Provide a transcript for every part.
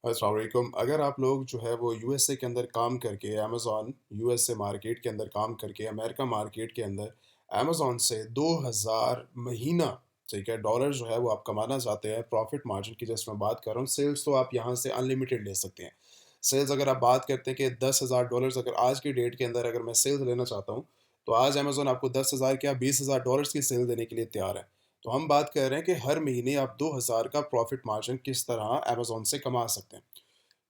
अस्सलाम वालेकुम। अगर आप लोग जो है वो यूएसए के अंदर काम करके अमेज़न यूएसए मार्केट के अंदर काम करके अमेरिका मार्केट के अंदर अमेज़न से 2000 महीना, ठीक है, डॉलर जो है वो आप कमाना चाहते हैं प्रॉफ़िट मार्जिन की जस्ट मैं बात कर रहा हूँ। सेल्स तो आप यहाँ से अनलिमिटेड ले सकते हैं। सेल्स अगर आप बात करते हैं कि $10,000 अगर आज की डेट के अंदर अगर मैं सेल्स लेना चाहता हूँ, तो आज अमेज़न आपको 10,000 क्या $20,000 की सेल देने के लिए तैयार है। तो हम बात कर रहे हैं कि हर महीने आप 2000 का प्रॉफ़िट मार्जिन किस तरह अमेज़न से कमा सकते हैं।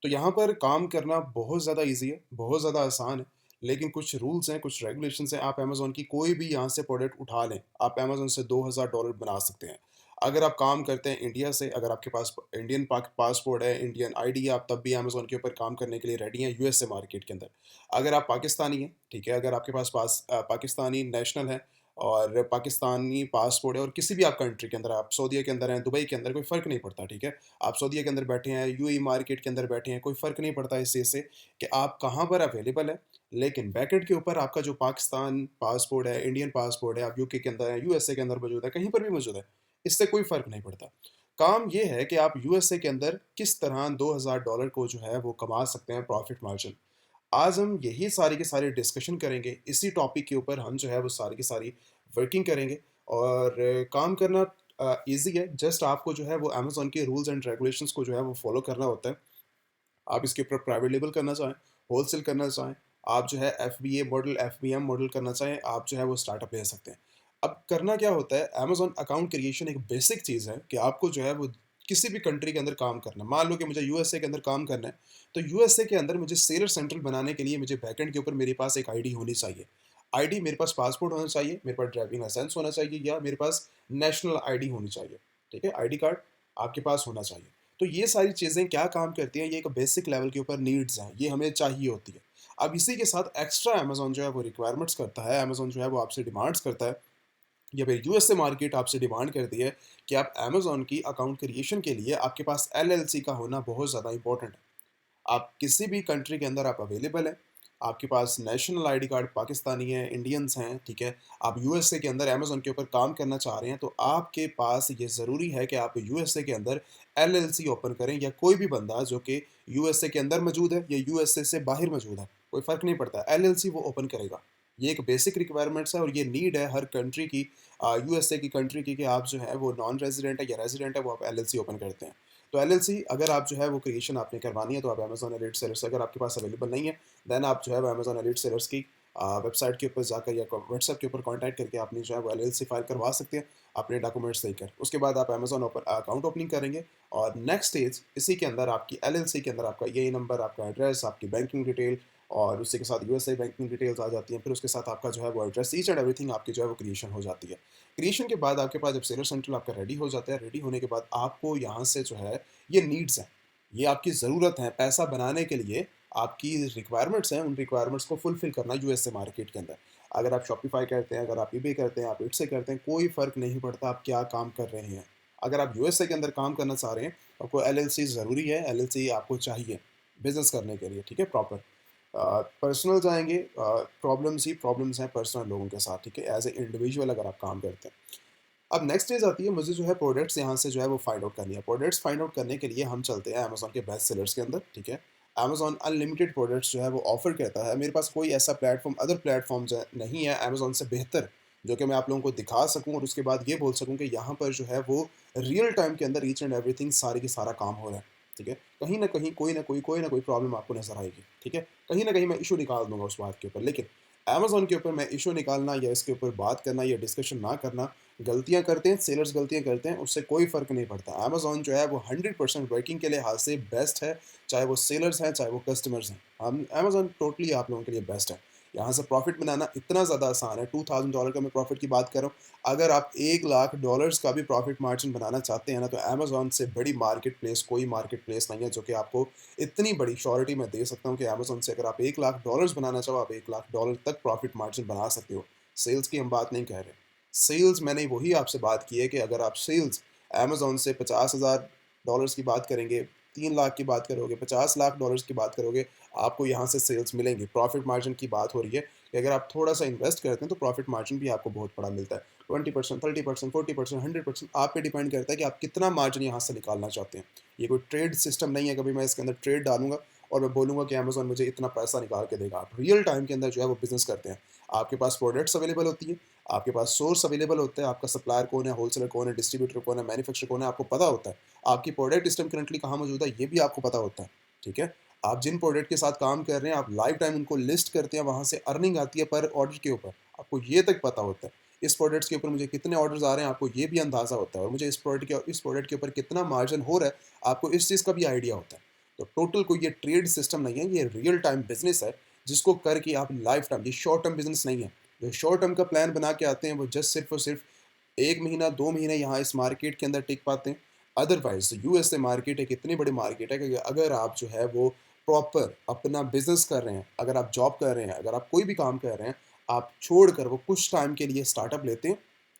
तो यहाँ पर काम करना बहुत ज़्यादा ईज़ी है, बहुत ज़्यादा आसान है, लेकिन कुछ रूल्स हैं, कुछ रेगुलेशंस हैं। आप अमेज़न की कोई भी यहाँ से प्रोडक्ट उठा लें, आप अमेज़न से $2000 बना सकते हैं। अगर आप काम करते हैं इंडिया से, अगर आपके पास इंडियन पासपोर्ट है, इंडियन आईडी है, आप तब भी अमेज़न के ऊपर काम करने के लिए रेडी हैं यूएसए मार्केट के अंदर। अगर आप पाकिस्तानी हैं, ठीक है, अगर आपके पास पाकिस्तानी नेशनल है और पाकिस्तानी पासपोर्ट है और किसी भी आप कंट्री के अंदर, आप सऊदीया के अंदर हैं, दुबई के अंदर, कोई फ़र्क नहीं पड़ता, ठीक है? आप सऊदीया के अंदर बैठे हैं, यूएई मार्केट के अंदर बैठे हैं, कोई फ़र्क नहीं पड़ता इस चीज़ से कि आप कहाँ पर अवेलेबल हैं। लेकिन बैकेंड के ऊपर आपका जो पाकिस्तान पासपोर्ट है, इंडियन पासपोर्ट है, आप यूके के अंदर हैं, यूएसए के अंदर मौजूद है, कहीं पर भी मौजूद है, इससे कोई फ़र्क नहीं पड़ता। काम ये है कि आप यूएसए के अंदर किस तरह $2000 को जो है वो कमा सकते हैं प्रॉफ़िट मार्जिन। आज हम यही सारी की सारी डिस्कशन करेंगे, इसी टॉपिक के ऊपर हम जो है वो सारी की सारी वर्किंग करेंगे और काम करना ईज़ी है। जस्ट आपको जो है वो अमेज़न के रूल्स एंड रेगुलेशंस को जो है वो फ़ॉलो करना होता है। आप इसके ऊपर प्राइवेट लेबल करना चाहें, होलसेल करना चाहें, आप जो है एफबीए मॉडल, एफबीएम मॉडल करना चाहें, आप जो है वो स्टार्टअप ले सकते हैं। अब करना क्या होता है, अमेज़न अकाउंट क्रिएशन एक बेसिक चीज़ है कि आपको जो है वो किसी भी कंट्री के अंदर काम करना है। मान लो कि मुझे यूएसए के अंदर काम करना है, तो यूएसए के अंदर मुझे सेलर सेंट्रल बनाने के लिए मुझे बैकएंड के ऊपर मेरे पास एक आईडी होनी चाहिए। आईडी मेरे पास पासपोर्ट होना चाहिए, मेरे पास ड्राइविंग लाइसेंस होना चाहिए या मेरे पास नेशनल आईडी होनी चाहिए। ठीक है? आईडी कार्ड आपके पास होना चाहिए। तो ये सारी चीज़ें क्या काम करती हैं, ये एक बेसिक लेवल के ऊपर नीड्स हैं, ये हमें चाहिए होती है। अब इसी के साथ एक्स्ट्रा अमेज़न जो है वो रिक्वायरमेंट्स करता है, अमेज़न जो है वो आपसे डिमांड्स करता है या फिर यूएसए मार्केट आपसे डिमांड करती है कि आप अमेज़न की अकाउंट क्रिएशन के लिए आपके पास एलएलसी का होना बहुत ज़्यादा इंपॉर्टेंट है। आप किसी भी कंट्री के अंदर आप अवेलेबल हैं, आपके पास नेशनल आईडी कार्ड पाकिस्तानी है, इंडियंस हैं, ठीक है? आप यूएसए के अंदर अमेज़न के ऊपर काम करना चाह रहे हैं, तो आपके पास ये ज़रूरी है कि आप यूएसए के अंदर एलएलसी ओपन करें या कोई भी बंदा जो कि यूएसए के अंदर मौजूद है या यूएसए से बाहर मौजूद है, कोई फ़र्क नहीं पड़ता, एलएलसी वो ओपन करेगा। ये एक बेसिक रिक्वायरमेंट्स है और ये नीड है हर कंट्री की, यूएसए की कंट्री की, कि आप जो है वो नॉन रेज़िडेंट है या रेज़िडेंट है, वो आप एलएलसी ओपन करते हैं। तो एलएलसी अगर आप जो है वो क्रिएशन आपने करवानी है, तो आप अमेज़न एलीट सेलर्स, अगर आपके पास अवेलेबल नहीं है, देन आप जो है वो अमेज़न एलीट सेलर्स की वेबसाइट के ऊपर जाकर या व्हाट्सएप के ऊपर कॉन्टैक्ट करके आपने जो है वो एलएलसी फाइल करवा सकते हैं अपने डॉक्यूमेंट्स देकर। उसके बाद आप अमेज़न ओपन अकाउंट ओपनिंग करेंगे और नेक्स्ट स्टेज इसी के अंदर आपकी एलएलसी के अंदर आपका यही नंबर, आपका एड्रेस, आपकी बैंकिंग डिटेल और उसी के साथ यूएसए बैंकिंग डिटेल्स आ जाती हैं। फिर उसके साथ आपका जो है वो एड्रेस, ईच एंड एवरीथिंग आपकी जो है वो क्रिएशन हो जाती है। क्रिएशन के बाद आपके पास जब सेलर सेंट्रल आपका रेडी हो जाता है, रेडी होने के बाद आपको यहाँ से जो है ये नीड्स हैं, ये आपकी ज़रूरत है पैसा बनाने के लिए, आपकी रिक्वायरमेंट्स हैं, उन रिक्वायरमेंट्स को फुलफ़िल करना यूएसए मार्केट के अंदर। अगर आप शॉपिफ़ाई करते हैं, अगर आप ईबे करते हैं, आप इट्स से करते हैं, कोई फ़र्क नहीं पड़ता आप क्या काम कर रहे हैं। अगर आप यूएसए के अंदर काम करना चाह रहे हैं, आपको एलएलसी ज़रूरी है, एलएलसी आपको चाहिए बिज़नेस करने के लिए, ठीक है? प्रॉपर पर्सनल जाएँगे, प्रॉब्लम्स ही प्रॉब्लम्स हैं पर्सनल लोगों के साथ, ठीक है? एज़ ए इंडिविजुअल अगर आप काम करते हैं। अब नेक्स्ट स्टेज आती है, मुझे जो है प्रोडक्ट्स यहाँ से जो है वो फाइंड आउट करनी है। प्रोडक्ट्स फाइंड आउट करने के लिए हम चलते हैं अमेज़न के बेस्ट सेलर्स के अंदर, ठीक है? अमेज़न अनलिमिटेड प्रोडक्ट्स जो है वो ऑफ़र करता है। मेरे पास कोई ऐसा प्लेटफ़ॉर्म, अदर प्लेटफ़ॉर्म्स नहीं है अमेज़न से बेहतर, जो कि मैं आप लोगों को दिखा सकूँ और उसके बाद ये बोल सकूँ कि यहाँ पर जो है वो रियल टाइम के अंदर ईच एंड एवरीथिंग सारी की सारा काम हो रहा है, ठीक है? कहीं न कहीं कोई ना कोई प्रॉब्लम आपको नज़र आएगी, ठीक है? कहीं न कहीं मैं इश्यू निकाल दूँगा उस बात के ऊपर, लेकिन अमेज़न के ऊपर मैं इश्यू निकालना या इसके ऊपर बात करना या डिस्कशन ना करना, गलतियाँ करते हैं, सेलर्स गलतियाँ करते हैं, उससे कोई फ़र्क नहीं पड़ता। अमेज़न जो है वो 100% वर्किंग के लिहाज़ से बेस्ट है, चाहे वो सेलर्स हैं, चाहे वो कस्टमर्स हैं। हम अमेज़न टोटली आप लोगों के लिए बेस्ट है। यहाँ से प्रॉफ़िट बनाना इतना ज़्यादा आसान है, $2000 का मैं प्रॉफ़िट की बात कर रहा हूँ। अगर आप $1,00,000 का भी प्रॉफ़िट मार्जिन बनाना चाहते हैं ना, तो अमेज़न से बड़ी मार्केट प्लेस कोई मार्केट प्लेस नहीं है, जो कि आपको इतनी बड़ी श्योरिटी मैं दे सकता हूँ कि अमेज़न से अगर आप $1,00,000 बनाना चाहो, आप $1,00,000 तक प्रॉफ़िट मार्जिन बना सकते हो। सेल्स की हम बात नहीं कर रहे। सेल्स मैंने वही आपसे बात की है कि अगर आप सेल्स अमेज़न से $50,000 की बात करेंगे, 3 लाख की बात करोगे, $50 लाख की बात करोगे, आपको यहाँ से सेल्स मिलेंगी। प्रॉफ़िट मार्जिन की बात हो रही है कि अगर आप थोड़ा-सा इन्वेस्ट करते हैं, तो प्रॉफ़िट मार्जिन भी आपको बहुत बड़ा मिलता है। 20%, 30%, 40%, 100%, आप पे डिपेंड करता है कि आप कितना मार्जिन यहाँ से निकालना चाहते हैं। ये कोई ट्रेड सिस्टम नहीं है, कभी मैं इसके अंदर ट्रेड डालूँगा और मैं बोलूँगा कि अमेज़न मुझे इतना पैसा निकाल के देगा। आप रियल टाइम के अंदर जो है वो बिज़नेस करते हैं। आपके पास प्रोडक्ट्स अवेलेबल होती है, आपके पास सोर्स अवेलेबल होता है, आपका सप्लायर कौन है, होलसेलर कौन है, डिस्ट्रीब्यूटर कौन है, मैन्युफैक्चरर कौन है, आपको पता होता है। आपकी प्रोडक्ट इस टाइम करंटली कहाँ मौजूद है, ये भी आपको पता होता है, ठीक है? आप जिन प्रोडक्ट के साथ काम कर रहे हैं, आप लाइफ टाइम उनको लिस्ट करते हैं, वहाँ से अर्निंग आती है पर ऑर्डर के ऊपर, आपको ये तक पता होता है। इस प्रोडक्ट्स के ऊपर मुझे कितने ऑर्डर्स आ रहे हैं, आपको ये भी अंदाज़ा होता है और मुझे इस प्रोडक्ट के ऊपर कितना मार्जिन हो रहा है, आपको इस चीज़ का भी आइडिया होता है। तो टोटल कोई ये ट्रेड सिस्टम नहीं है, ये रियल टाइम बिज़नेस है, जिसको करके आप लाइफ टाइम, ये शॉर्ट टर्म बिज़नेस नहीं है। जो शॉर्ट टर्म का प्लान बना के आते हैं, वो जस्ट सिर्फ़ और सिर्फ़ 1 महीना, 2 महीने यहाँ इस मार्केट के अंदर टिक पाते हैं। अदरवाइज़ यूएसए मार्केट एक इतनी बड़ी मार्केट है कि अगर आप जो है वो प्रॉपर अपना बिज़नेस कर रहे हैं, अगर आप जॉब कर रहे हैं, अगर आप कोई भी काम कर रहे हैं, आप छोड़कर वो कुछ टाइम के लिए स्टार्टअप लेते हैं,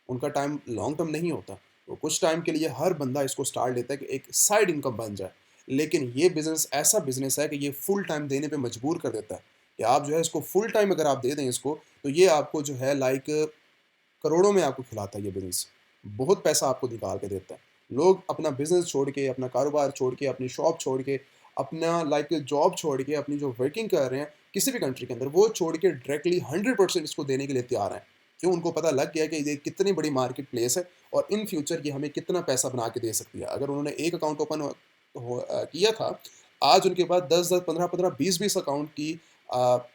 उनका टाइम लॉन्ग टर्म नहीं होता। वो कुछ टाइम के लिए हर बंदा इसको स्टार्ट लेता है कि एक साइड इनकम बन जाए। लेकिन ये बिज़नेस ऐसा बिज़नेस है कि ये फुल टाइम देने पे मजबूर कर देता है, कि आप जो है इसको फुल टाइम अगर आप दे दें इसको, तो ये आपको जो है लाइक करोड़ों में आपको खिलाता है ये बिज़नेस। बहुत पैसा आपको निकाल के देता है। लोग अपना बिज़नेस छोड़ के, अपना कारोबार छोड़ के, अपनी शॉप छोड़ के, अपना लाइक जॉब छोड़ के, अपनी जो वर्किंग कर रहे हैं किसी भी कंट्री के अंदर, वो छोड़ के डायरेक्टली 100% इसको देने के लिए तैयार हैं। क्यों? उनको पता लग गया कि ये कितनी बड़ी मार्केट प्लेस है और इन फ्यूचर ये हमें कितना पैसा बना के दे सकती है। अगर उन्होंने एक अकाउंट किया था, आज उनके पास 10-10, 15-15, 20-20 अकाउंट की अ,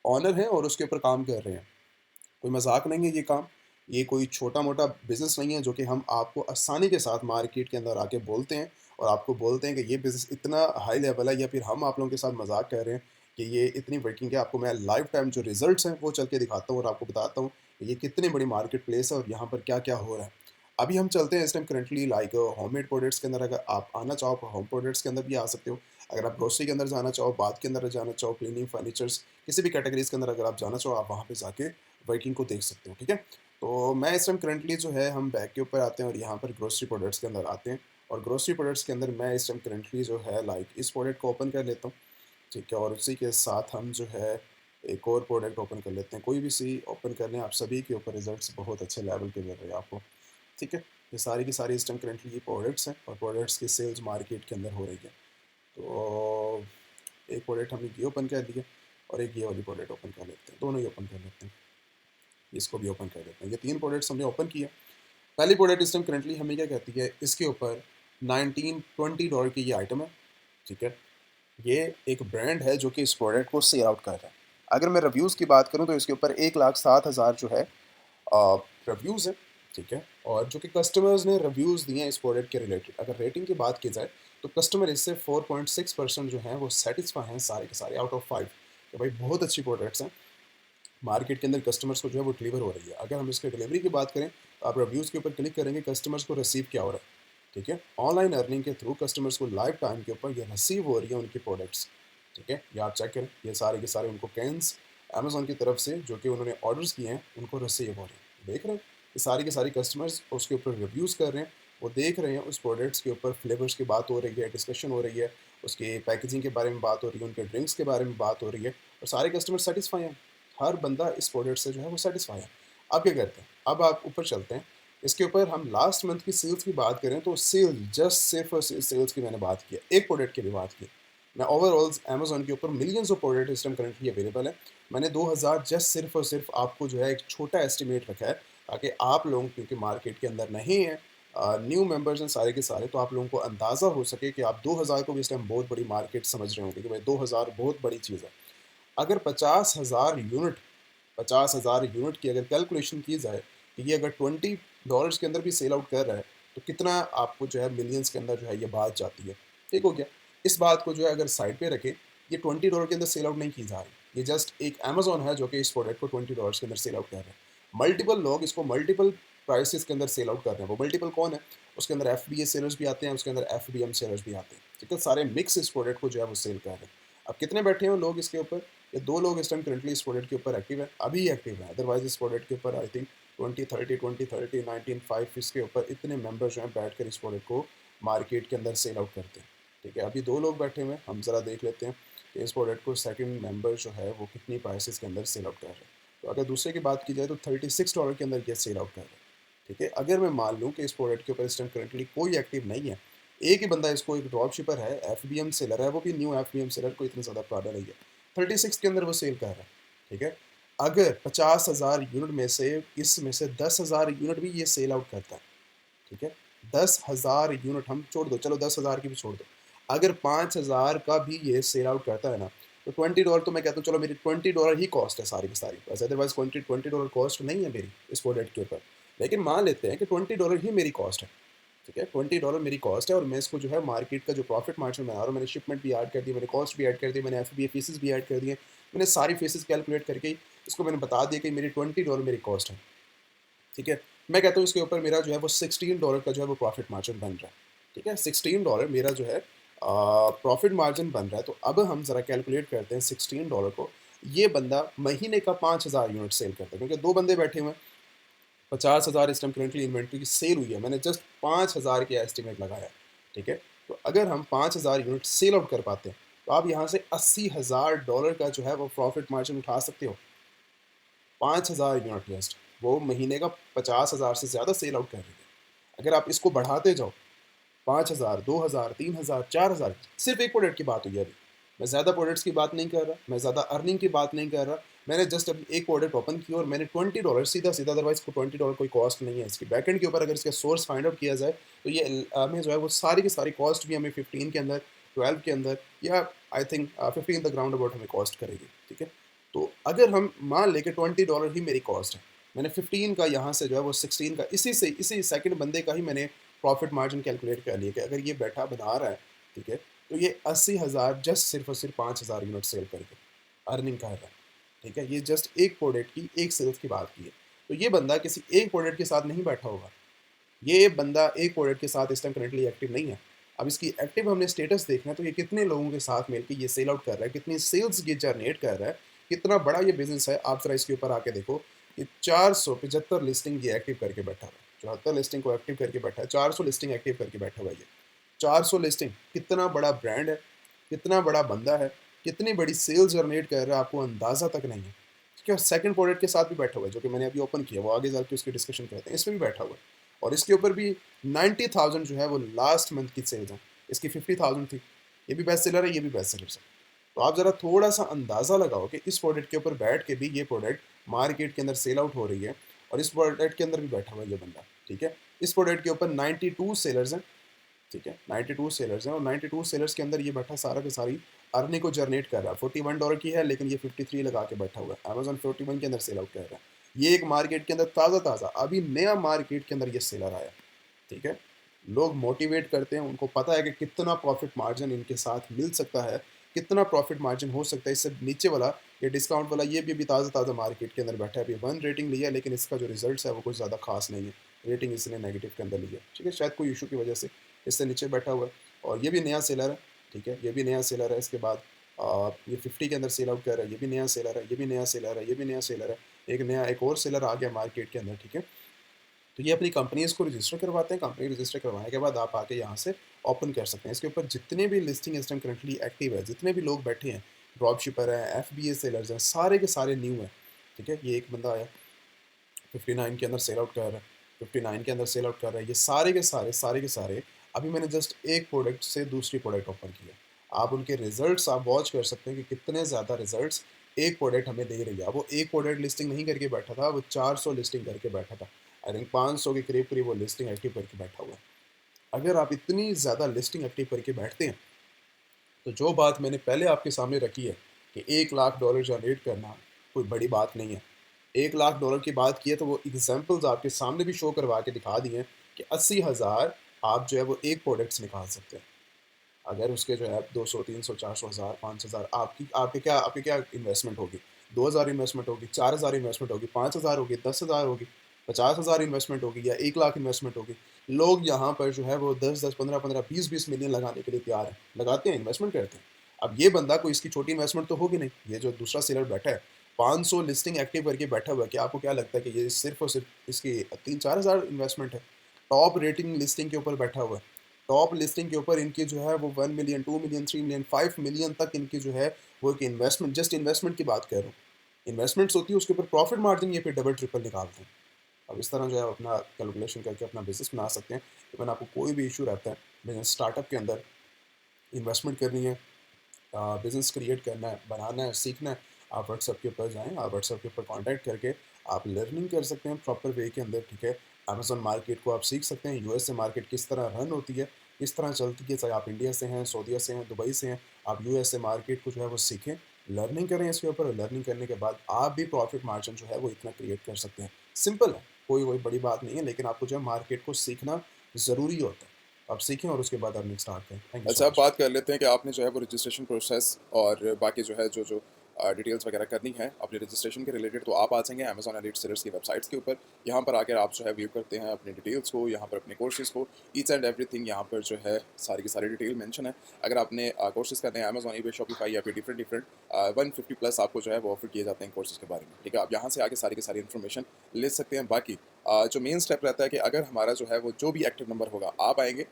ओनर हैं और उसके ऊपर काम कर रहे हैं। कोई मज़ाक नहीं है ये काम। ये कोई छोटा-मोटा बिज़नेस नहीं है जो कि हम आपको आसानी के साथ मार्केट के अंदर आके बोलते हैं और आपको बोलते हैं कि ये बिज़नेस इतना हाई लेवल है, या फिर हम आप लोगों के साथ मज़ाक कर रहे हैं कि ये इतनी वर्किंग है। आपको मैं लाइफ़ टाइम जो रिज़ल्ट्स हैं वो चल के दिखाता हूँ और आपको बताता हूँ कि ये कितनी बड़ी मार्केट प्लेस है और यहाँ पर क्या-क्या हो रहा है। अभी हम चलते हैं इस time currently like homemade products के अंदर, अगर आप आना चाहो तो होम प्रोडक्ट्स के अंदर भी आ सकते हो। अगर आप ग्रोसरी के अंदर जाना चाहो, बाथ के अंदर जाना चाहो, क्लीनिंग, फर्नीचर्स, किसी भी कैटेगरीज़ के अंदर अगर आप जाना चाहो, आप वहाँ पे जाके वर्किंग को देख सकते हो, ठीक है? तो मैं इस टाइम करंटली जो है हम बैग के ऊपर आते हैं और यहाँ पर ग्रोसरी प्रोडक्ट्स के अंदर आते हैं और ग्रोसरी प्रोडक्ट्स के अंदर मैं इस टाइम करंटली जो है लाइक इस प्रोडक्ट को ओपन कर लेता हूँ, ठीक है? और उसी के साथ हम जो है एक और प्रोडक्ट ओपन कर लेते हैं। कोई भी सी ओपन कर लें आप, सभी के ऊपर रिजल्ट्स बहुत अच्छे लेवल के मिल रहे हैं आपको, ठीक है? ये सारी की सारी इस टाइम करंटली ये प्रोडक्ट्स हैं और प्रोडक्ट्स की सेल्स मार्केट के अंदर हो रही है। तो एक प्रोडक्ट हमने ये ओपन कर दिया और एक ये वाली प्रोडक्ट ओपन कर लेते हैं, दोनों ही ओपन कर लेते हैं। इसको भी ओपन कर देते हैं। ये 3 प्रोडक्ट्स हमने ओपन किए। पहली प्रोडक्ट इस टाइम करंटली हमें क्या कहती है, इसके ऊपर 19-20 डॉलर की ये आइटम है, ठीक है? ये एक ब्रांड है जो कि इस प्रोडक्ट को सेल आउट कर रहा है। अगर मैं रिव्यूज़ की बात करूँ तो इसके ऊपर 1,07,000 जो है रिव्यूज़ हैं, ठीक है? और जो कि कस्टमर्स ने रिव्यूज़ दिए हैं इस प्रोडक्ट के रिलेटेड। अगर रेटिंग की बात की जाए तो कस्टमर इससे 4.6% जो हैं वो सैटिस्फाई हैं सारे के सारे आउट ऑफ 5, कि भाई बहुत अच्छी प्रोडक्ट्स हैं। मार्केट के अंदर कस्टमर्स को जो है वो डिलीवर हो रही है। अगर हम इसके डिलीवरी की बात करें तो आप रिव्यूज़ के ऊपर क्लिक करेंगे, कस्टमर्स को रिसीव क्या हो रहा है, ठीक है? ऑनलाइन अर्निंग के थ्रू कस्टमर्स को लाइव टाइम के ऊपर ये रिसीव हो रही है उनकी प्रोडक्ट्स, ठीक है? ये आप चेक करें, ये सारे के सारे उनको कैन्स अमेज़न की तरफ से जो कि उन्होंने ऑर्डर्स किए हैं उनको रिसीव हो रहे हैं। देख रहे हैं? ये सारी के सारी कस्टमर्स उसके ऊपर रिव्यूज़ कर रहे हैं, वो देख रहे हैं उस प्रोडक्ट्स के ऊपर, फ्लेवर्स की बात हो रही है, डिस्कशन हो रही है, उसकी पैकेजिंग के बारे में बात हो रही है, उनके ड्रिंक्स के बारे में बात हो रही है और सारे कस्टमर सैटिस्फाई हैं। हर बंदा इस प्रोडक्ट से जो है वो सैटिस्फाई है। अब क्या करते हैं, अब आप ऊपर चलते हैं। इसके ऊपर हम लास्ट मंथ की सेल्स की बात करें तो सेल जस्ट सिर्फ और सिर्फ सेल्स की मैंने बात की है, एक प्रोडक्ट की भी बात की। मैं ओवरऑल अमेजोन के ऊपर मिलियंस ऑफ प्रोडक्ट इस टाइम करंटली अवेलेबल है। मैंने 2000 जस्ट सिर्फ और सिर्फ आपको जो है एक छोटा एस्टिमेट रखा है, ताकि आप लोगों, क्योंकि मार्केट के अंदर नहीं है, न्यू मेंबर्स हैं सारे के सारे, तो आप लोगों को अंदाज़ा हो सके कि आप 2000 को भी इस टाइम बहुत बड़ी मार्केट समझ रहे होंगे कि भाई 2000 बहुत बड़ी चीज़ है। अगर 50,000 यूनिट की अगर कैलकुलेशन की जाए कि ये अगर $20 के अंदर भी सेल आउट कर रहा है, तो कितना आपको जो है मिलियंस के अंदर जो है ये बात जाती है। ठीक हो गया? इस बात को जो है अगर साइड पे रखें, ये $20 के अंदर सेल आउट नहीं की जा रही। ये जस्ट एक अमेज़न है जो कि इस प्रोडक्ट को $20 के अंदर सेल आउट कर रहा है। मल्टीपल लोग इसको मल्टीपल प्राइसेस के अंदर सेल आउट कर रहे हैं। वो मल्टीपल कौन है? उसके अंदर एफबीए सेलर्स भी आते हैं, उसके अंदर एफबीएम सेलर्स भी आते हैं। ठीक है? सारे मिक्स इस प्रोडक्ट को जो है वो सेल कर रहे हैं। अब कितने बैठे हैं लोग इसके ऊपर? ये 2 लोग इस टाइम करंटली इस प्रोडक्ट के ऊपर एक्टिव है, अभी एक्टिव है। अदरवाइज़ इस प्रोडक्ट के ऊपर आई थिंक 20-30, 19-5 इसके ऊपर इतने मेंबर जो हैं बैठकर इस प्रोडक्ट को मार्केट के अंदर सेल आउट करते हैं। ठीक है? अभी 2 लोग बैठे हुए हैं, हम ज़रा देख लेते हैं कि इस प्रोडक्ट को सेकंड मेंबर जो है वो कितनी प्राइसेज़ के अंदर सेल आउट कर रहे हैं। तो अगर दूसरे की बात की जाए तो $36 के अंदर ये सेल आउट कर रहे हैं। ठीक है। अगर मैं मान लूँ कि इस प्रोडक्ट के ऊपर इस टाइम करंटली कोई एक्टिव नहीं है, एक ही बंदा इसको एक ड्रॉप शिपर है, एफबीएम सेलर है, वो भी न्यू एफबीएम सेलर, कोई इतना ज़्यादा पुराना नहीं है, 36 के अंदर वो सेल कर रहा है। ठीक है। अगर 50,000 यूनिट में से इसमें से 10,000 यूनिट भी ये सेल आउट करता है, ठीक है, 10,000 यूनिट हम छोड़ दो, चलो 10,000 की भी छोड़ दो, अगर 5,000 का भी ये सेल आउट करता है ना, तो $20 तो मैं कहता हूँ चलो मेरी $20 ही कॉस्ट है सारी की सारी, वैसे अदरवाइज $20 कॉस्ट नहीं है मेरी इस प्रोडक्ट के ऊपर, लेकिन मान लेते हैं कि $20 ही मेरी कॉस्ट है। ठीक है, $20 मेरी कॉस्ट है और मैं इसको जो है मार्केट का जो प्रॉफिट मार्जिन बना रहा हूँ, मैंने शिपमेंट भी ऐड कर दी, मैंने कॉस्ट भी ऐड कर दी, मैंने एफ बी फीसेस भी ऐड कर दिए, मैंने सारी फीसेस कैलकुलेट करके इसको मैंने बता दिया कि मेरी $20 मेरी कॉस्ट है। ठीक है, मैं कहता हूँ इसके ऊपर मेरा जो है वो $16 का जो है वो प्रॉफिट मार्जिन बन रहा है। ठीक है, $16 मेरा जो है प्रॉफिट मार्जिन बन रहा है। तो अब हम ज़रा कैलकुलेट करते हैं $16 को, ये बंदा महीने का 5,000 यूनिट सेल करता है, क्योंकि दो बंदे बैठे हुए हैं, 50,000 इस टाइम करेंटली इन्वेंट्री की सेल हुई है, मैंने जस्ट 5,000 की एस्टिमेट लगाया। ठीक है, तो अगर हम 5,000 यूनिट सेल आउट कर पाते हैं, तो आप यहाँ से $80,000 का जो है वो प्रॉफिट मार्जिन उठा सकते हो। 5,000 यूनिट जस्ट, वो महीने का 50,000 से ज़्यादा सेल आउट कर रही है। अगर आप इसको बढ़ाते जाओ, 5,000, 2,000, 3,000, 4,000, सिर्फ एक प्रोडक्ट की बात हुई है अभी, मैं ज़्यादा प्रोडक्ट्स की बात नहीं कर रहा, मैं ज़्यादा अर्निंग की बात नहीं कर रहा, मैंने जस्ट अभी एक प्रोडक्ट ओपन किया और मैंने $20 सीधा सीधा, अदरवाइज को $20 कोई कॉस्ट नहीं है इसकी, बैकएंड के ऊपर अगर इसका सोर्स फाइंड आउट किया जाए तो ये हमें जो है वो सारी की सारी कॉस्ट भी हमें 15 के अंदर, 12 के अंदर, या I think 15 the ground about हमें कॉस्ट करेगी। ठीक है, तो अगर हम मान लें कि $20 ही मेरी कॉस्ट है, मैंने 15 का यहाँ से जो है वो 16 का इसी सेकंड बंदे का ही मैंने प्रॉफिट मार्जिन कैलकुलेट कर लिया कि अगर ये बैठा बना रहा है, ठीक है, तो ये 80,000 जस्ट सिर्फ और सिर्फ 5,000 यूनिट सेल करके अर्निंग कर रहा है। ठीक है, ये जस्ट एक प्रोडक्ट की एक सेल्स की बात की है। तो ये बंदा किसी एक प्रोडक्ट के साथ नहीं बैठा होगा, ये बंदा एक प्रोडक्ट के साथ इस टाइम करेंटली एक्टिव नहीं है। अब इसकी एक्टिव हमने स्टेटस देखना है, तो ये कितने लोगों के साथ मिलकर ये सेल आउट कर रहा है, कितनी सेल्स ये जनरेट कर रहा है, कितना बड़ा ये बिजनेस है। आप जरा इसके ऊपर आके देखो, ये 475 लिस्टिंग ये एक्टिव करके बैठा हुआ है, 74 लिस्टिंग को एक्टिव करके बैठा है, 400 लिस्टिंग एक्टिव करके बैठा हुआ है ये 400 लिस्टिंग, कितना बड़ा ब्रांड है, कितना बड़ा बंदा है, कितनी बड़ी सेल्स जनरेट कर रहा है, आपको अंदाज़ा तक नहीं है। ठीक है, सेकंड प्रोडक्ट के साथ भी बैठा हुआ है जो कि मैंने अभी ओपन किया, वो आगे जाकर उसकी डिस्कशन करते हैं, इसमें भी बैठा हुआ है और इसके ऊपर भी 90,000 जो है वो लास्ट मंथ की सेल्स हैं, इसकी 50,000 थी, ये भी बेस्ट सेलर है, ये भी बेस्ट सेलर है। तो आप ज़रा थोड़ा सा अंदाज़ा लगाओ कि इस प्रोडक्ट के ऊपर बैठ के भी ये प्रोडक्ट मार्केट के अंदर सेल आउट हो रही है और इस प्रोडक्ट के अंदर भी बैठा हुआ है ये बंदा। ठीक है, इस प्रोडक्ट के ऊपर 92 सेलर्स हैं। ठीक है, 92 सेलर्स हैं और 92 सेलर्स के अंदर ये बैठा सारा का सारी अर्निंग को जनरेट कर रहा है। $41 की है लेकिन ये 53 लगा के बैठा हुआ है, अमेजोन 41 के अंदर सेल आउट कर रहा है। ये एक मार्केट के अंदर ताज़ा ताज़ा अभी नया मार्केट के अंदर ये सेलर आया। ठीक है, लोग मोटिवेट करते हैं, उनको पता है कि कितना प्रॉफिट मार्जिन इनके साथ मिल सकता है, कितना प्रॉफिट मार्जिन हो सकता है। इससे नीचे वाला ये डिस्काउंट वाला ये भी अभी ताज़ा ताज़ा मार्केट के अंदर बैठा है, अभी 1 रेटिंग लिया, लेकिन इसका जो रिजल्ट है वो कुछ ज़्यादा खास नहीं है, रेटिंग इसने नेगेटिव के अंदर लिया। ठीक है, शायद कोई इशू की वजह से इससे नीचे बैठा हुआ है और ये भी नया सेलर है। ठीक है, ये भी नया सेलर है। इसके बाद ये 50 के अंदर सेल आउट कर रहा है, ये भी नया सेलर है, ये भी नया सेलर है, ये भी नया सेलर है, एक और सेलर आ गया मार्केट के अंदर। ठीक है, तो ये अपनी कंपनीज़ को रजिस्टर करवाते हैं, कंपनी रजिस्टर करवाने के बाद आप आके यहाँ से ओपन कर सकते हैं। इसके ऊपर जितने भी लिस्टिंग इस टाइम करंटली एक्टिव है, जितने भी लोग बैठे हैं, ड्रॉप शिपर हैं, एफबीए सेलर्स हैं, सारे के सारे न्यू हैं। ठीक है, ये एक बंदा आया 59 के अंदर सेल आउट कर रहा है, 59 के अंदर सेल आउट कर रहा है, ये सारे के सारे अभी मैंने जस्ट एक प्रोडक्ट से दूसरी प्रोडक्ट ओपन किया। आप उनके रिजल्ट्स आप वॉच कर सकते हैं कि कितने ज़्यादा रिजल्ट्स एक प्रोडक्ट हमें दे रही है। वो एक प्रोडक्ट लिस्टिंग नहीं करके बैठा था, वो 400 लिस्टिंग करके बैठा था, आई थिंक 500 के करीब करीब वो लिस्टिंग एक्टिव करके बैठा हुआ है। अगर आप इतनी ज़्यादा लिस्टिंग एक्टिव करके बैठते हैं, तो जो बात मैंने पहले आपके सामने रखी है कि $1,00,000 जनरेट करना कोई बड़ी बात नहीं है। $1,00,000 की बात की है तो वो एग्जांपल्स आपके सामने भी शो करवा के दिखा दिए हैं कि 80,000 आप जो है वो एक प्रोडक्ट से निकाल सकते हैं। अगर उसके जो है 200, 300, 400 हज़ार, 5,000 आपकी क्या इन्वेस्टमेंट होगी? 2,000 इन्वेस्टमेंट होगी, 4,000 इन्वेस्टमेंट होगी, 5,000 होगी, 10,000 होगी, 50,000 इन्वेस्टमेंट होगी या 1,00,000 इन्वेस्टमेंट होगी। लोग यहाँ पर जो है वो 10-10, 15-15, 20-20 मिलियन लगाने के लिए तैयार हैं, लगाते हैं, इन्वेस्टमेंट करते हैं। अब ये बंदा कोई इसकी छोटी इन्वेस्टमेंट तो होगी नहीं, ये जो दूसरा सेलर बैठा है 500 लिस्टिंग एक्टिव करके बैठा हुआ है, क्या आपको क्या लगता है कि ये सिर्फ और सिर्फ इसकी 3-4 हज़ार इन्वेस्टमेंट है? टॉप रेटिंग लिस्टिंग के ऊपर बैठा हुआ है, टॉप लिस्टिंग के ऊपर इनकी जो है वो 1 मिलियन, 2 मिलियन, 3 मिलियन, 5 मिलियन तक इनकी जो है वो एक इन्वेस्टमेंट, जस्ट इन्वेस्टमेंट की बात कर रहा हूँ। इन्वेस्टमेंट्स होती है उसके ऊपर प्रॉफिट मार्जिन ये फिर डबल ट्रिपल निकालते हैं। अब इस तरह जो है आप अपना कैलकुलेशन करके अपना बिज़नेस बना सकते हैं। इवन आपको कोई भी इश्यू रहता है बिज़नेस स्टार्टअप के अंदर, इन्वेस्टमेंट करनी है, बिज़नेस क्रिएट करना है, बनाना है, सीखना है, आप व्हाट्सएप के ऊपर जाएँ, आप व्हाट्सएप के ऊपर कॉन्टैक्ट करके आप लर्निंग कर सकते हैं प्रॉपर वे के अंदर, ठीक है? अमेज़न मार्केट को आप सीख सकते हैं, यूएसए मार्केट किस तरह रन होती है, किस तरह चलती है, चाहे आप इंडिया से हैं, सऊदीया से हैं, दुबई से हैं, आप यूएसए मार्केट को जो है वो सीखें, लर्निंग करें इसके ऊपर, और लर्निंग करने के बाद आप भी प्रॉफिट मार्जिन जो है वो इतना क्रिएट कर सकते हैं। सिंपल है, कोई बड़ी बात नहीं है, लेकिन आपको जो है मार्केट को सीखना ज़रूरी होता है। आप सीखें और उसके बाद अर्निंग स्टार्ट करें। थैंक यू सो अच्छा, अब मच। बात कर लेते हैं कि आपने जो है वो रजिस्ट्रेशन प्रोसेस और बाकी जो है जो डिटेल्स वगैरह करनी है अपने रजिस्ट्रेशन के रिलेटेड, तो आप आ जाएंगे अमेजॉन एलिट सेलर्स की वेबसाइट्स के ऊपर। यहाँ पर आकर आप जो है व्यू करते हैं अपनी डिटेल्स को, यहाँ पर अपने कोर्सेज़ को, ईच एंड एवरीथिंग यहाँ पर जो है सारी की सारी डिटेल मेंशन है। अगर आपने कोर्सेज करने हैं अमेजॉन, ईबे, शॉपिफाई या फिर डिफरेंट डिफरेंट 150 प्लस आपको जो है वो ऑफर किए जाते हैं कोर्सेज के बारे में, ठीक है। आप यहाँ से आके सारी की सारी इन्फॉर्मेशन ले सकते हैं। बाकी जो मेन स्टेप रहता है कि अगर हमारा जो है वो जो भी एक्टिव नंबर होगा, आप आएंगे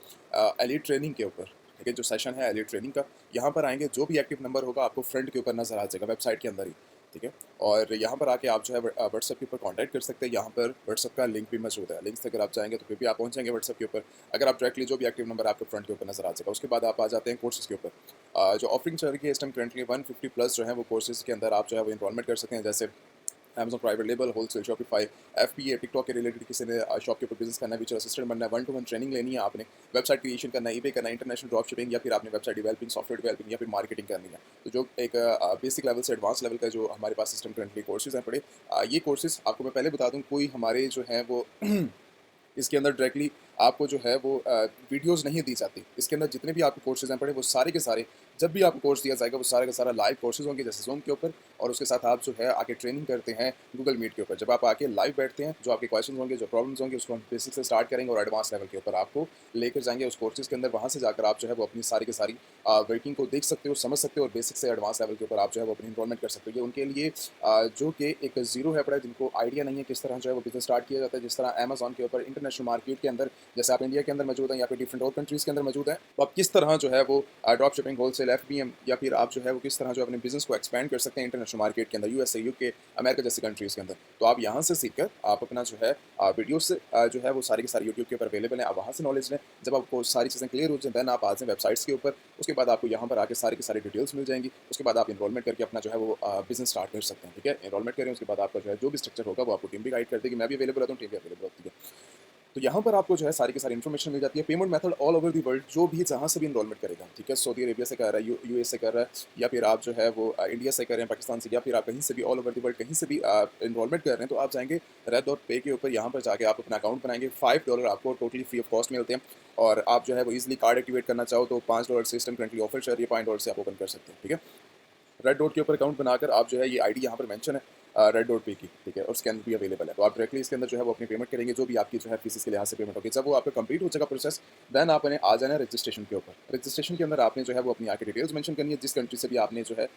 एलिट ट्रेनिंग के ऊपर, ठीक है, जो सेशन है एलिट ट्रेनिंग का, यहाँ पर आएंगे, जो भी एक्टिव नंबर होगा आपको फ्रंट के ऊपर नजर आ जाएगा वेबसाइट के अंदर ही, ठीक है। और यहाँ पर आके आप जो है व्हाट्सएप के ऊपर कांटेक्ट कर सकते हैं। यहाँ पर व्हाट्सएप का लिंक भी मौजूद है, लिंक से अगर आप जाएंगे तो फिर भी आप पहुँच जाएंगे व्हाट्सएप के ऊपर। अगर आप डायरेक्टली जो भी एक्टिव नंबर आपके फ्रंट के ऊपर नजर आ जाएगा, उसके बाद आप आ जाते हैं कोर्सेज के ऊपर। जो ऑफरिंग चल रही है इस टाइम करंटली 150 प्लस जो है वो कोर्सेज के अंदर आप जो है वो इनरोलमेंट कर सकते हैं, जैसे Amazon private label, wholesale, Shopify, FBA, TikTok के रिलेटेड किसी ने शॉप के ऊपर बिजनेस करना है, विचुअल असिस्टेंट बनना है, 1-to-1 ट्रेनिंग लेनी है आपने, वेबसाइट क्रिएशन करना है, ईबे करना है, इंटरनेशनल ड्रॉप शिपिंग, या फिर आपने वेबसाइट डेवलपिंग, सॉफ्टवेयर डेवलपिंग या फिर मार्केटिंग करनी है। तो जो एक बेसिक लेवल से एडवांस लेवल का जो हमारे पास सिस्टम करंटली कोर्सेज हैं पड़े, ये कोर्सेज आपको मैं पहले बता दूँ, कोई हमारे जो है वो इसके अंदर डायरेक्टली आपको जो है वो वीडियोस नहीं दी जाती। इसके अंदर जितने भी आपके कोर्सेज हैं पड़े, वो सारे के सारे, जब भी आपको कोर्स दिया जाएगा वो सारा का सारा लाइव कोर्सेज होंगे, जैसे ज़ूम के ऊपर, और उसके साथ आप जो है आके ट्रेनिंग करते हैं गूगल मीट के ऊपर। जब आप आके लाइव बैठते हैं, जो आपके क्वेश्चन होंगे, जो प्रॉब्लम्स होंगे, उसको हम बेसिक से स्टार्ट करेंगे और एडवांस लेवल के ऊपर आपको लेकर जाएंगे उस कोर्सेज के अंदर। वहाँ से जाकर आप जो है वो अपनी सारी की सारी वर्किंग को देख सकते हो, समझ सकते हो, और बेसिक से एडवांस लेवल के ऊपर आप जो है वो अपनी इन्वॉल्वमेंट कर सकते हो। ये उनके लिए जो कि एक ज़ीरो है पड़ा, जिनको आइडिया नहीं है किस तरह जो है वो बिजनेस स्टार्ट किया जाता है। जिस तरह अमेजॉन के ऊपर इंटरनेशनल मार्केट के अंदर, जैसे आप इंडिया के अंदर मौजूद हैं या फिर डिफरेंट और कंट्रीज़ के अंदर मौजूद हैं, तो आप किस तरह जो है वो ड्रॉप शिपिंग, होलसेल, एफबीएम, या फिर आप जो है वो किस तरह जो अपने बिजनेस को एक्सपैंड कर सकते हैं इंटरनेशनल मार्केट के अंदर, यूएसए, यूके, अमेरिका जैसी कंट्रीज़ के अंदर। तो आप यहाँ से सीख कर आप अपना जो है वीडियो से जो है वो सारी की सारी यूट्यूब के ऊपर अवेलेबल है, आप वहाँ से नॉलेज लें। जब आपको सारी चीज़ें क्लियर हो जाए, देन आप आ जाएं वेबसाइट्स के ऊपर। उसके बाद आपको यहाँ पर आके सारी की सारी डिटेल्स मिल जाएंगी। उसके बाद आप इनरोलमेंट करके अपना जो है वो बिजनेस स्टार्ट कर सकते हैं, ठीक है। इनरोलमेंट करें, उसके बाद आपका जो है जो भी स्ट्रक्चर होगा वो आपको टीम भी गाइड कर देगी। मैं भी अवेलेबल रहता हूँ, टीम भी अवेलेबल होती है। तो यहाँ पर आपको जो है सारी की सारी इन्फॉर्मेशन मिल जाती है। Payment method all over the world, जो भी जहाँ से भी इनरोलमेंट करेगा, ठीक है, सऊदी अरेबिया से कर रहा है, यूएस से कर रहा है, या फिर आप जो है वो इंडिया से कर रहे हैं, पाकिस्तान से, या फिर आप कहीं से भी ऑल ओवर दी वर्ल्ड कहीं से भी इनरोलमेंट कर रहे हैं, तो आप जाएंगे रेड डॉट पे के ऊपर, यहाँ पर जाके आप अपना अकाउंट बनाएंगे। $5 आपको टोटली फ्री ऑफ कॉस्ट मिलते हैं, और आप जो है वो इजिली कार्ड एक्टिवेट करना चाहो तो $5 सिस्टम करंटली ऑफर चल रही है, $5 से आप ओपन कर सकते हैं, ठीक है। रेड डॉट के ऊपर अकाउंट बनाकर आप जो है ये आईडी यहाँ पर मेंशन है रेड डॉट पे की, ठीक है, और उसके अंदर भी अवेलेबल है। तो आप डायरेक्टली इसके अंदर जो है वो अपनी पेमेंट करेंगे, जो भी आपकी जो है फीस के लिहाज से पेमेंट होगी। जब वो आपका कंप्लीट हो जाएगा प्रोसेस, देन आपने आ जाना है रजिस्ट्रेशन के ऊपर। रजिस्ट्रेशन के अंदर आपने जो है वो अपनी आके डिटेल्स मेंशन करनी है, जिस कंट्री से भी आपने जो है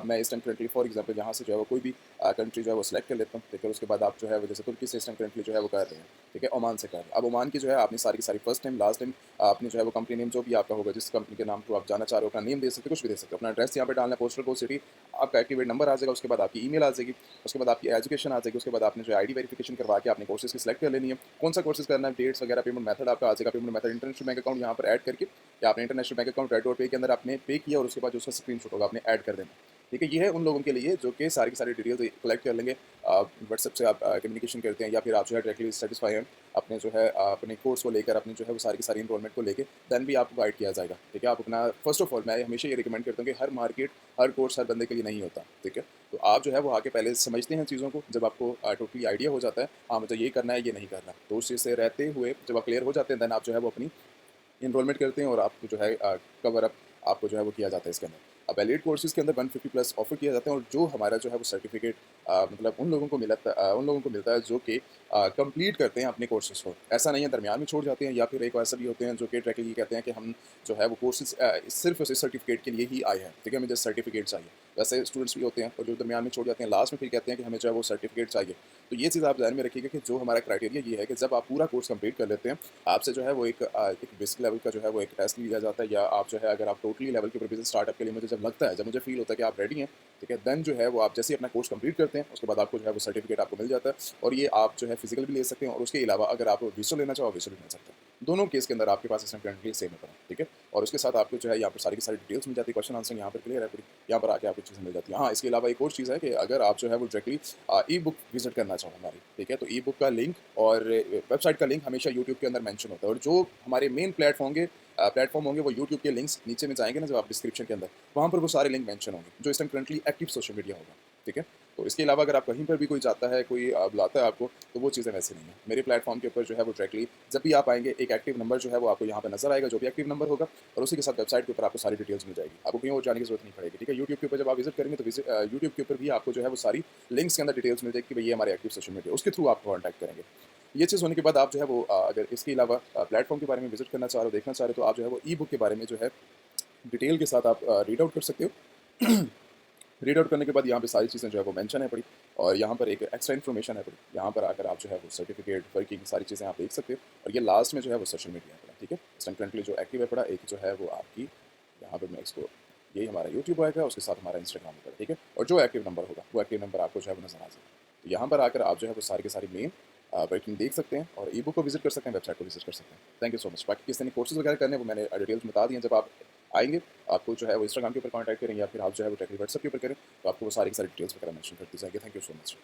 मैं इस टाइम करंटली फॉर एग्जाम्पल यहाँ से जो है वो कोई भी कंट्री जो है वो सिलेक्ट कर लेता हूँ, ठीक है। उसके बाद आप जो है वो जैसे तुर्की से इस टाइम करंटली जो है वो कर रहे हैं, ठीक है, ओमान से कर रहे हैं। अब ओमान की जो है आपने सारी की सारी फर्स्ट टाइम, लास्ट टाइम, आपने जो है वो कंपनी नेम जो भी आपका होगा, जिस कंपनी के नाम को आप जाना चाह रहे हो, अपना नेम दे सकते हो, कुछ भी दे सकते हो, अपना एड्रेस यहाँ पे डालना है, पोस्टल कोड, सिटी, आपका एक्टिवेट नंबर आ जाएगा। उसके बाद आपकी ईमेल आ जाएगी, उसके बाद आपकी एजुकेशन आ जाएगी। उसके बाद आपने जो आईडी वेरिफिकेशन करवा के आपने कोर्सेज की सिलेक्ट कर लेनी है, कौन सा कोर्सेज करना है, डेट्स वगैरह, पेमेंट मेथड आपका आ जाएगा। Payment method international bank account यहाँ पर ऐड करके, या आपने international bank account red dot पे के अंदर आपने पे किया, और उसके बाद जो उसका स्क्रीनशॉट होगा आपने ऐड कर देना, ठीक है। ये है उन लोगों के लिए जो कि सारी की सारी डिटेल्स कलेक्ट कर लेंगे, व्हाट्सएप से आप कम्युनिकेशन करते हैं, या फिर आप जो है डायरेक्टली सेटिस्फाई हैं अपने जो है अपने कोर्स को लेकर, अपने जो है वो सारी की सारी इनरोलमेंट को लेकर, देन भी आपको गाइड किया जाएगा, ठीक है। आप अपना फर्स्ट ऑफ ऑल मैं हमेशा ये रिकमेंड करता हूँ कि हर मार्केट, हर कोर्स हर बंदे के लिए नहीं होता, ठीक है। तो आप जो है वो आके पहले समझते हैं चीज़ों को, जब आपको टोटली आइडिया हो जाता है, हाँ मुझे ये करना है, ये नहीं करना, तो उस चीज़ से रहते हुए जब आप क्लियर हो जाते हैं, देन आप जो है वो अपनी इनरोलमेंट करते हैं, और आपको जो है कवर अप आपको जो है वो किया जाता है इसके अंदर। अब एलिट कोर्सेज़ के अंदर 150 प्लस ऑफर किया जाता है, और जो हमारा जो है वो सर्टिफिकेट मतलब उन लोगों को उन लोगों को मिलता है जो कि कंप्लीट करते हैं अपने कोर्सेज़ को। ऐसा नहीं है दरमियान में छोड़ जाते हैं, या फिर एक ऐसा भी होते हैं जो कि डायरेक्टली ये कहते हैं कि हम जो है वो कोर्सेज़ सिर्फ उस सर्टिफिकेट के लिए ही आए हैं, ठीक है, मुझे सर्टिफिकेट चाहिए। वैसे स्टूडेंट्स भी होते हैं और जो दरमियान में छोड़ जाते हैं, लास्ट में फिर कहते हैं कि हमें जो है वो सर्टिफिकेट चाहिए। तो ये चीज़ आप ध्यान में रखिएगा कि जो हमारा क्राइटेरिया ये है कि जब आप पूरा कोर्स कंप्लीट कर लेते हैं, आपसे जो है वो एक बेसिक लेवल का जो है वो एक टेस्ट लिया जाता है, या आप जो है अगर आप टोटली लेवल के ऊपर बिज़नेस स्टार्टअप के लिए मुझे जब लगता है, जब मुझे फ़ील होता है कि आप रेडी हैं, ठीक है, देन जो है वो आप जैसे ही अपना कोर्स कंप्लीट करते हैं, उसके बाद आपको जो है वो सर्टिफिकेट आपको मिल जाता है, और ये आप जो है फिजिकल भी ले सकते हैं, और उसके अलावा अगर आप विजुअल लेना चाहो विजुअल भी मिल सकते हैं। दोनों केस के अंदर आपके पास सिस्टम करंटली सेम है, ठीक है। और उसके साथ आपको जो है यहाँ पर सारी की सारी डिटेल्स मिल जाती है, क्वेश्चन आंसर यहाँ पर क्लियर है पूरी, यहाँ पर आके आपको चीज़ें मिल जाती हैं। हाँ, इसके अलावा एक और चीज़ है कि अगर आप जो है वो डायरेक्टली ई बुक विजिट करना चाहो हमारी, ठीक है, तो ई बुक का लिंक और वेबसाइट का लिंक हमेशा यूट्यूब के अंदर मेंशन होता है, और जो हमारे मेन प्लेटफॉर्म होंगे वो यूट्यूब के लिंक्स नीचे में जाएंगे ना, जब आप डिस्क्रिप्शन के अंदर, वहाँ पर वो सारे लिंक मेंशन होंगे जो इस time currently active social media होगा, ठीक है। तो इसके अलावा अगर आप कहीं पर भी कोई जाता है, कोई बुलाता है आपको, तो वो चीज़ें वैसे नहीं है। मेरे प्लेटफॉर्म के ऊपर जो है वो डायरेक्टली जब भी आप आएंगे, एक एक्टिव नंबर जो है वो आपको यहाँ पे नजर आएगा, जो भी एक्टिव नंबर होगा, और उसी के साथ वेबसाइट के ऊपर आपको सारी डिटेल्स मिल जाएगी, आपको कहीं और जाने की जरूरत नहीं पड़ेगी, ठीक है। यूट्यूब के ऊपर जब आप विजिट करेंगे तो यूट्यूब के ऊपर भी आपको जो है वो सारी लिंक्स के अंदर डिटेल्स मिल जाएगी कि भाई ये हमारे एक्टिव सोशल मीडिया, उसके थ्रू आप कॉन्टैक्ट करेंगे। ये चीज़ होने के बाद आप जो है वो अगर इसके अलावा प्लेटफॉर्म के बारे में विजिट करना चाह रहे हो, देखना चाह रहे हो, तो आप जो है वो ई बुक के बारे में जो है डिटेल के साथ आप रीड आउट कर सकते हो। रीड आउट करने के बाद यहाँ पे सारी चीज़ें जो है वो मेंशन है पड़ी, और यहाँ पर एक एक्स्ट्रा इन्फॉर्मेशन है पड़ी, यहाँ पर आकर आप जो है वो सर्टिफिकेट वर्किंग सारी चीज़ें आप देख सकते हो, और ये लास्ट में जो है वो सोशल मीडिया है पड़ा, ठीक है। इस टाइम करंटली जो एक्टिव है पड़ा, एक जो है वो आपकी, यहाँ पर मैं इसको, यही हमारा यूट्यूब आएगा, उसके साथ हमारा इंस्टाग्राम होगा, ठीक है, और जो एक्टिव नंबर होगा वो एक्टिव नंबर आपको जो है वो नजर आ जाएगा। तो यहाँ पर आकर आप जो है वो सारी के सारी मेन वर्किंग देख सकते हैं, और ई बुक को विजिट कर सकते हैं, वेबसाइट को विजिट कर सकते हैं। Thank you so much. बाकी किसी ने कोर्सेज वगैरह करने, वो मैंने डिटेल्स बता दी हैं। जब आप आएंगे, आपको जो है वो इंस्टाग्राम के ऊपर कॉन्टैक्ट करें, या फिर आप जो है वो डायरेक्टली व्हाट्सएप के ऊपर करें, तो आपको वो सारी की सारी डिटेल्स वगैरह मेंशन कर दी जाएगी। Thank you so much.